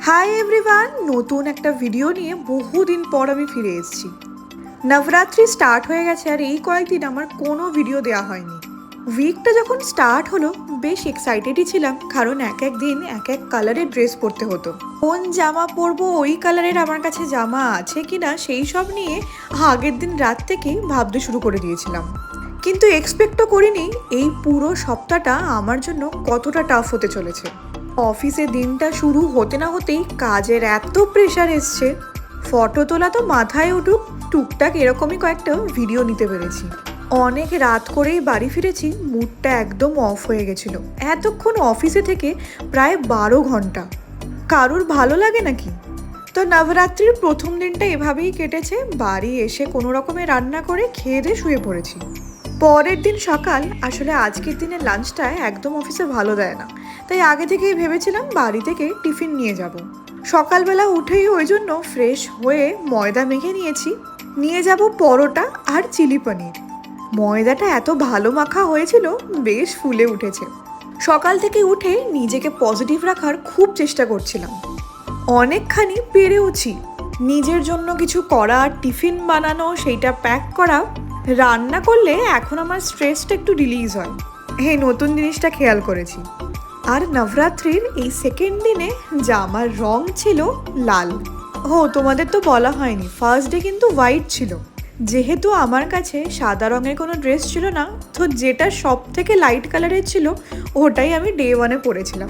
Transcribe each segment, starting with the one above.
Hi everyone, নতুন একটা video নিয়ে বহুদিন পর আমি ফিরে এসেছি। নবরাত্রি স্টার্ট হয়ে গেছে আর এই কয়েকদিন আমার কোনো ভিডিও দেওয়া হয়নি। উইকটা যখন স্টার্ট হলো বেশ এক্সাইটেডই ছিলাম, কারণ এক এক দিন এক এক কালারের ড্রেস পরতে হতো। কোন জামা পরবো, ওই কালারের আমার কাছে জামা আছে কিনা সেই সব নিয়ে আগের দিন রাত থেকেই ভাবতে শুরু করে দিয়েছিলাম। কিন্তু এক্সপেক্টও করিনি এই পুরো সপ্তাহটা আমার জন্য কতটা টাফ হতে চলেছে। অফিসে দিনটা শুরু হতে না হতেই কাজের এত প্রেশার এসছে, ফটো তোলা তো মাথায় উঠুক, টুকটাক এরকমই কয়েকটা ভিডিও নিতে পেরেছি। অনেক রাত করেই বাড়ি ফিরেছি, মুডটা একদম অফ হয়ে গেছিল। এতক্ষণ অফিসে থেকে প্রায় 12 ঘন্টা, কারুর ভালো লাগে নাকি? তো নবরাত্রির প্রথম দিনটা এভাবেই কেটেছে। বাড়ি এসে কোনো রকমে রান্না করে খেয়ে দিয়ে শুয়ে পড়েছি। পরের দিন সকাল, আসলে আজকের দিনের লাঞ্চটা একদম অফিসে ভালো দেয় না, তাই আগে থেকেই ভেবেছিলাম বাড়ি থেকে টিফিন নিয়ে যাব। সকালবেলা উঠেই ওই জন্য ফ্রেশ হয়ে ময়দা মেখে নিয়ে যাব পরোটা আর চিলি পনির। ময়দাটা এত ভালো মাখা হয়েছিল, বেশ ফুলে উঠেছে। সকাল থেকে উঠে নিজেকে পজিটিভ রাখার খুব চেষ্টা করছিলাম। অনেকখানি পেরেওছি। নিজের জন্য কিছু করা, টিফিন বানানো, সেইটা প্যাক করা, রান্না করলে এখন আমার স্ট্রেসটা একটু রিলিজ হয়, এই নতুন জিনিসটা খেয়াল করেছি। আর নবরাত্রির এই সেকেন্ড দিনে জামার রং ছিল লাল। তোমাদের তো বলা হয়নি, ফার্স্ট ডে কিন্তু হোয়াইট ছিল। যেহেতু আমার কাছে সাদা রঙের কোনো ড্রেস ছিল না, তো যেটা সব থেকে লাইট কালারের ছিল ওটাই আমি ডে 1-এ পরেছিলাম।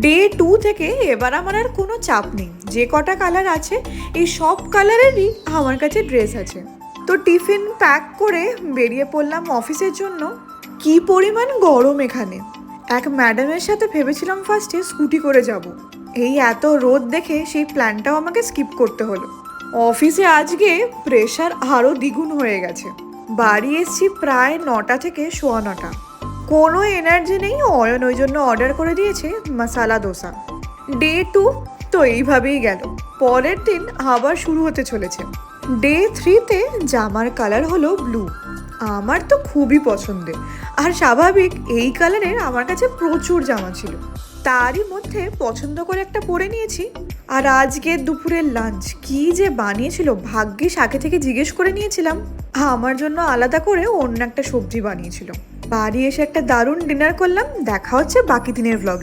ডে 2 থেকে এবার আমার আর কোনো চাপ নেই, যে কটা কালার আছে এই সব কালারেরই আমার কাছে ড্রেস আছে। তো টিফিন প্যাক করে বেরিয়ে পড়লাম অফিসের জন্য। কি পরিমাণ গরম এখানে! এক ম্যাডামের সাথে ভেবেছিলাম ফার্স্টে স্কুটি করে যাব, এই এত রোদ দেখে সেই প্ল্যানটাও আমাকে স্কিপ করতে হলো। অফিসে আজকে প্রেশার আরও দ্বিগুণ হয়ে গেছে। বাড়ি এসছি প্রায় 9টা থেকে 9:15। কোনো এনার্জি নেই। অয়ন ওই জন্য অর্ডার করে দিয়েছে মশালা দোসা। ডে 2 তো এইভাবেই গেল। পরের দিন আবার শুরু হতে চলেছে। ডে 3-তে জামার কালার হলো ব্লু। আমার তো খুবই পছন্দের, আর স্বাভাবিক এই কালারের আমার কাছে প্রচুর জামা ছিল, তারই মধ্যে পছন্দ করে একটা পরে নিয়েছি। আর আজকে দুপুরের লাঞ্চ কি যে বানিয়েছিল, ভাগ্যিস আগে থেকে জিজ্ঞেস করে নিয়েছিলাম। আমার জন্য আলাদা করে অন্য একটা সবজি বানিয়েছিল। বাড়ি এসে একটা দারুণ ডিনার করলাম। দেখা হচ্ছে বাকি দিনের ব্লগ।